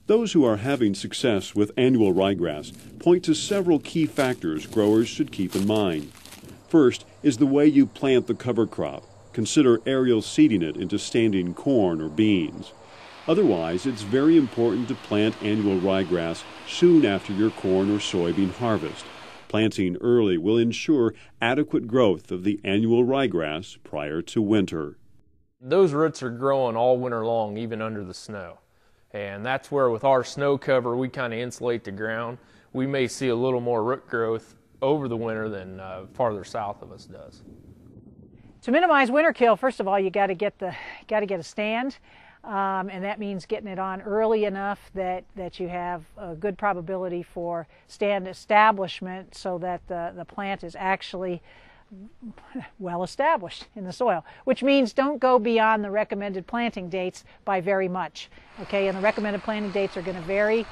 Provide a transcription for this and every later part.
Those who are having success with annual ryegrass point to several key factors growers should keep in mind. First is the way you plant the cover crop. Consider aerial seeding it into standing corn or beans. Otherwise, it's very important to plant annual ryegrass soon after your corn or soybean harvest. Planting early will ensure adequate growth of the annual ryegrass prior to winter. Those roots are growing all winter long, even under the snow. And that's where with our snow cover, we kind of insulate the ground. We may see a little more root growth over the winter than farther south of us does. To minimize winter kill, first of all, you got to get a stand, and that means getting it on early enough that you have a good probability for stand establishment, so that the plant is actually well established in the soil, which means don't go beyond the recommended planting dates by very much. Okay, and the recommended planting dates are going to vary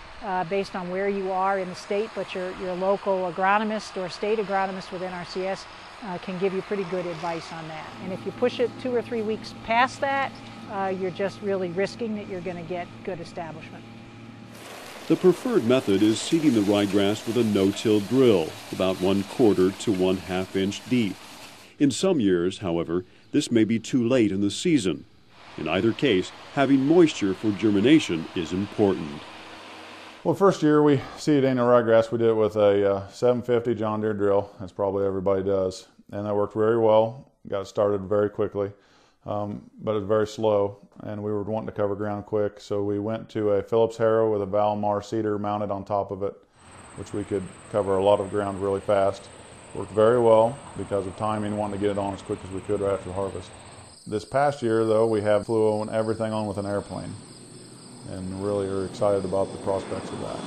based on where you are in the state, but your local agronomist or state agronomist within RCS can give you pretty good advice on that. And if you push it 2 or 3 weeks past that, you're just really risking that you're going to get good establishment. The preferred method is seeding the ryegrass with a no-till drill, about 1/4 to 1/2 inch deep. In some years, however, this may be too late in the season. In either case, having moisture for germination is important. Well, first year we seeded annual ryegrass, we did it with a 750 John Deere drill, as probably everybody does. And that worked very well, got it started very quickly, but it was very slow, and we were wanting to cover ground quick, so we went to a Phillips harrow with a Valmar seeder mounted on top of it, which we could cover a lot of ground really fast. Worked very well because of timing, wanting to get it on as quick as we could right after harvest. This past year, though, we have flew everything on with an airplane, and really are excited about the prospects of that.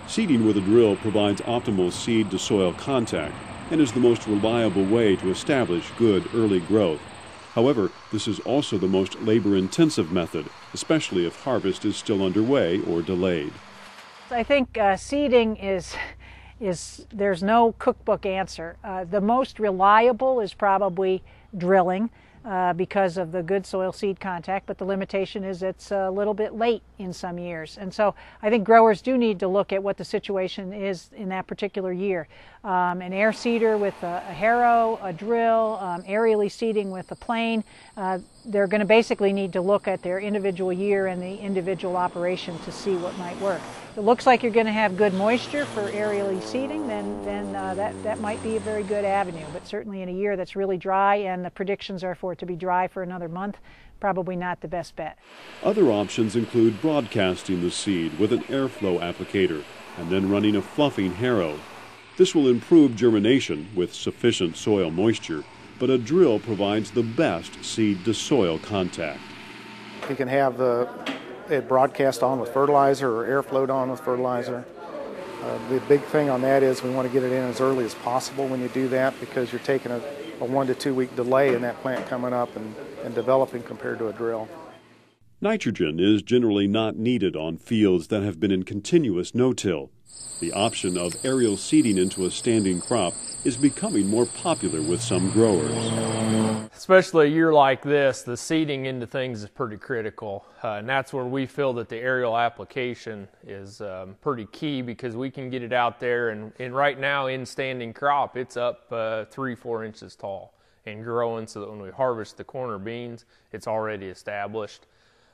Seeding with a drill provides optimal seed to soil contact and is the most reliable way to establish good early growth. However, this is also the most labor-intensive method, especially if harvest is still underway or delayed. I think seeding is there's no cookbook answer. The most reliable is probably drilling because of the good soil seed contact, but the limitation is it's a little bit late in some years. And so I think growers do need to look at what the situation is in that particular year. An air seeder with a harrow, a drill, aerially seeding with a plane, they're going to basically need to look at their individual year and the individual operation to see what might work. If it looks like you're going to have good moisture for aerially seeding, then that might be a very good avenue. But certainly in a year that's really dry, and the predictions are for it to be dry for another month, probably not the best bet. Other options include broadcasting the seed with an airflow applicator and then running a fluffing harrow. This will improve germination with sufficient soil moisture, but a drill provides the best seed-to-soil contact. You can have it broadcast on with fertilizer or airflowed on with fertilizer. The big thing on that is we want to get it in as early as possible when you do that, because you're taking a 1 to 2 week delay in that plant coming up and developing compared to a drill. Nitrogen is generally not needed on fields that have been in continuous no-till. The option of aerial seeding into a standing crop is becoming more popular with some growers. Especially a year like this, the seeding into things is pretty critical. And that's where we feel that the aerial application is pretty key, because we can get it out there, and right now in standing crop, it's up 3-4 inches tall and growing, so that when we harvest the corn or beans, it's already established.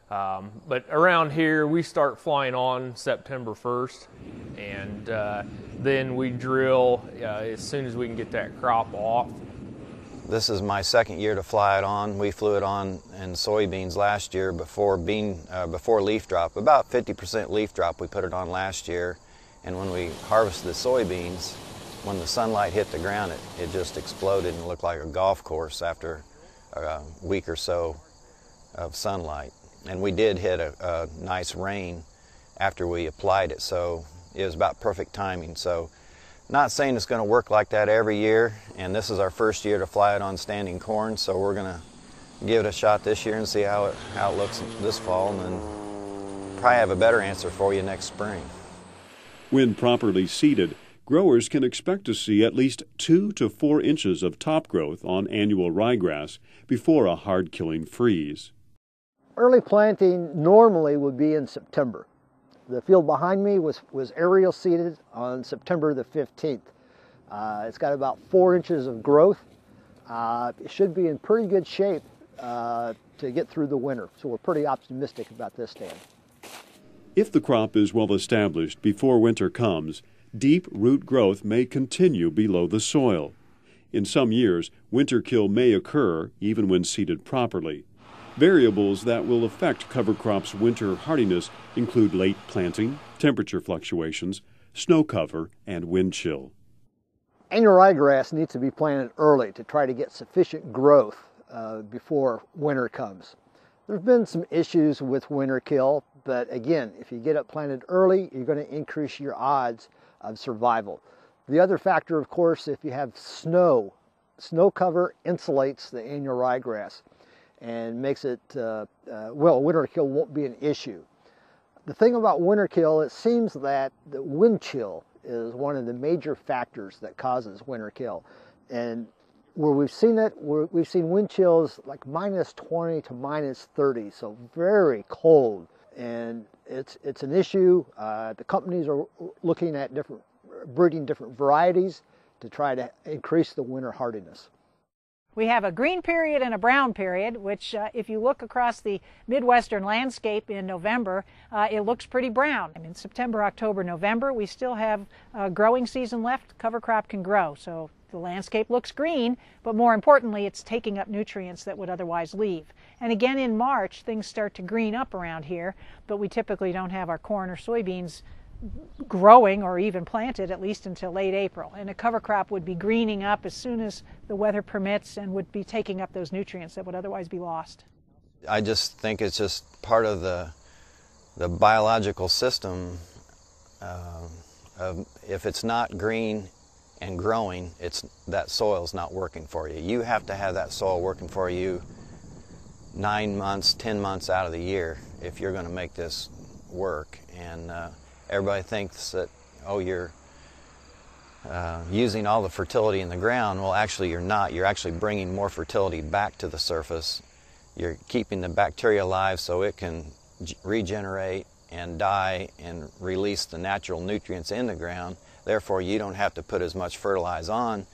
But around here, we start flying on September 1st, and then we drill as soon as we can get that crop off. This is my second year to fly it on. We flew it on in soybeans last year before leaf drop. About 50% leaf drop we put it on last year, and when we harvested the soybeans, when the sunlight hit the ground, it just exploded and looked like a golf course after a week or so of sunlight. And we did hit a nice rain after we applied it, so it was about perfect timing. So not saying it's going to work like that every year, and this is our first year to fly it on standing corn, so we're going to give it a shot this year and see how it looks this fall, and then probably have a better answer for you next spring. When properly seeded, growers can expect to see at least 2 to 4 inches of top growth on annual ryegrass before a hard-killing freeze. Early planting normally would be in September. The field behind me was aerial seeded on September the 15th. It's got about 4 inches of growth. It should be in pretty good shape to get through the winter, so we're pretty optimistic about this stand. If the crop is well established before winter comes, deep root growth may continue below the soil. In some years, winter kill may occur even when seeded properly. Variables that will affect cover crops' winter hardiness include late planting, temperature fluctuations, snow cover, and wind chill. Annual ryegrass needs to be planted early to try to get sufficient growth before winter comes. There have been some issues with winter kill, but again, if you get it planted early, you're going to increase your odds of survival. The other factor, of course, if you have snow cover insulates the annual ryegrass and makes it, well, winter kill won't be an issue. The thing about winter kill, it seems that the wind chill is one of the major factors that causes winter kill. And where we've seen it, we've seen wind chills like -20 to -30, so very cold. And it's an issue. The companies are looking at breeding different varieties to try to increase the winter hardiness. We have a green period and a brown period, which if you look across the Midwestern landscape in November, it looks pretty brown. In September, October, November, we still have a growing season left. Cover crop can grow, so the landscape looks green, but more importantly, it's taking up nutrients that would otherwise leave. And again in March, things start to green up around here, but we typically don't have our corn or soybeans growing or even planted at least until late April. And a cover crop would be greening up as soon as the weather permits and would be taking up those nutrients that would otherwise be lost. I just think it's just part of the biological system. If it's not green and growing, that soil's not working for you. You have to have that soil working for you 9 months, 10 months out of the year if you're going to make this work. And everybody thinks that, oh, you're using all the fertility in the ground. Well, actually you're not. You're actually bringing more fertility back to the surface. You're keeping the bacteria alive so it can regenerate and die and release the natural nutrients in the ground. Therefore, you don't have to put as much fertilizer on